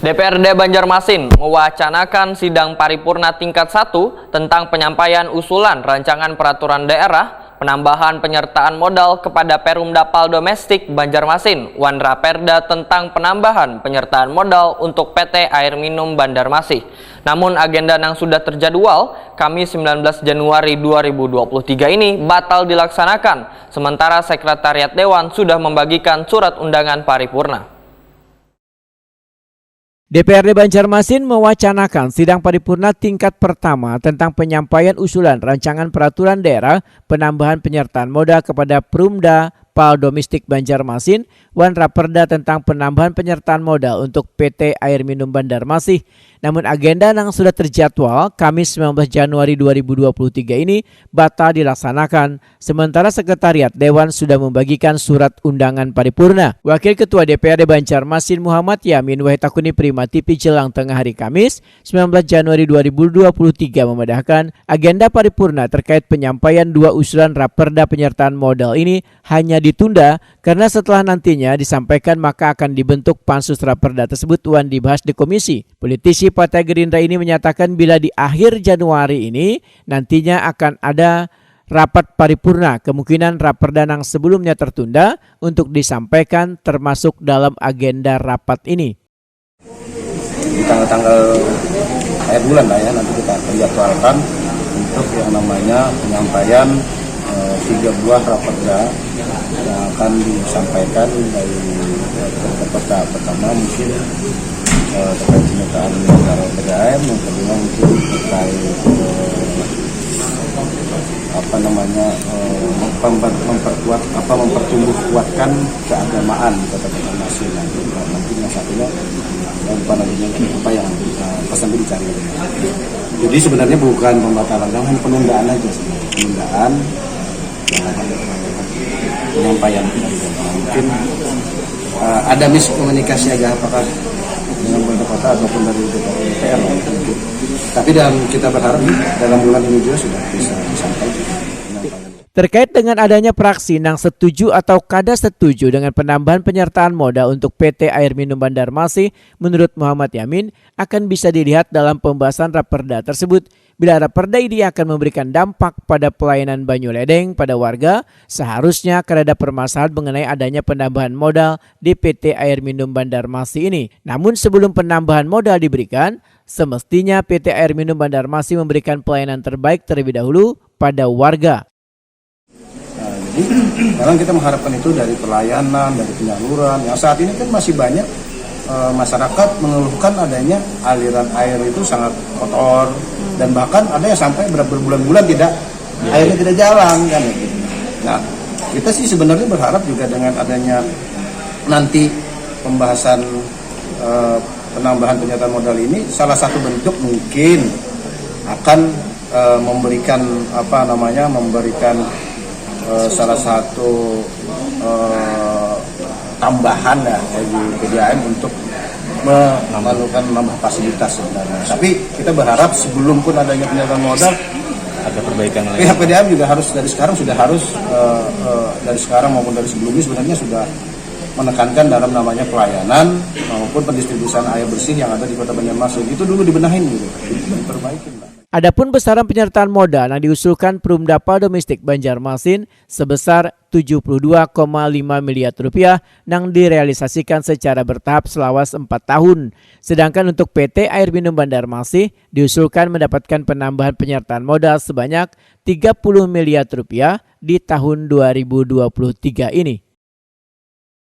DPRD Banjarmasin mewacanakan sidang paripurna tingkat 1 tentang penyampaian usulan rancangan peraturan daerah penambahan penyertaan modal kepada Perumda Pal Domestik Banjarmasin Wanraperda tentang penambahan penyertaan modal untuk PT Air Minum Banjarmasin. Namun agenda yang sudah terjadwal Kamis 19 Januari 2023 ini batal dilaksanakan, sementara Sekretariat Dewan sudah membagikan surat undangan paripurna. DPRD Banjarmasin mewacanakan sidang paripurna tingkat pertama tentang penyampaian usulan rancangan peraturan daerah penambahan penyertaan modal kepada Perumda Pal Domestik Banjarmasin Wanraperda tentang penambahan penyertaan modal untuk PT Air Minum Banjarmasin. Namun agenda yang sudah terjadwal Kamis 19 Januari 2023 ini batal dilaksanakan, sementara Sekretariat Dewan sudah membagikan surat undangan paripurna. Wakil Ketua DPRD Banjarmasin Muhammad Yamin Wahitakuni Prima TV jelang tengah hari Kamis 19 Januari 2023 memedahkan agenda paripurna terkait penyampaian dua usulan raperda penyertaan modal ini hanya ditunda karena setelah nantinya disampaikan maka akan dibentuk pansus raperda tersebut dan dibahas di komisi. Politisi Partai Gerindra ini menyatakan bila di akhir Januari ini nantinya akan ada rapat paripurna, kemungkinan raperda yang sebelumnya tertunda untuk disampaikan termasuk dalam agenda rapat ini. Di tanggal-tanggal akhir bulan lah ya, nanti kita akan jadwalkan untuk yang namanya penyampaian 3 buah raperda yang akan disampaikan dari kota. Pertama mungkin terkait penyertaan modal PDAM, yang kedua mungkin terkait mempertumbuh kuatkan keagamaan di Kota Banjarmasin. Nanti yang satunya apa yang pesan dicari. Jadi sebenarnya bukan pembatalan, hanya penundaan aja sebenarnya. Penundaan penyampaian. Mungkin ada miskomunikasi agak apakah dengan pemerintah kota ataupun dari DPR. Tapi kita berharap dalam bulan ini juga sudah bisa disampaikan. Terkait dengan adanya praksi yang setuju atau kada setuju dengan penambahan penyertaan modal untuk PT Air Minum Banjarmasin, menurut Muhammad Yamin akan bisa dilihat dalam pembahasan raperda tersebut. Bila raperda ini akan memberikan dampak pada pelayanan Banyuledeng pada warga, seharusnya akan ada permasalahan mengenai adanya penambahan modal di PT Air Minum Banjarmasin ini. Namun sebelum penambahan modal diberikan, semestinya PT Air Minum Banjarmasin memberikan pelayanan terbaik terlebih dahulu pada warga. Jadi memang kita mengharapkan itu dari pelayanan, dari penyaluran. Yang saat ini kan masih banyak masyarakat mengeluhkan adanya aliran air itu sangat kotor dan bahkan ada yang sampai berbulan-bulan airnya tidak jalan kan. Nah, kita sih sebenarnya berharap juga dengan adanya nanti pembahasan penambahan penyertaan modal ini, salah satu bentuk mungkin akan memberikan salah satu tambahan ya bagi PDAM untuk melakukan nambah fasilitas sebenarnya. Tapi kita berharap sebelum pun adanya penyertaan modal ada perbaikan lagi. Pihak PDAM juga harus dari sekarang maupun dari sebelumnya sebenarnya sudah menekankan dalam namanya pelayanan maupun pendistribusian air bersih yang ada di Kota Banjarmasin. Itu dulu dibenahin gitu, diperbaikin. Adapun besaran penyertaan modal yang diusulkan Perumda Pal Domestik Banjarmasin sebesar Rp72,5 miliar yang direalisasikan secara bertahap selawas 4 tahun. Sedangkan untuk PT Air Minum Banjarmasin diusulkan mendapatkan penambahan penyertaan modal sebanyak Rp30 miliar di tahun 2023 ini.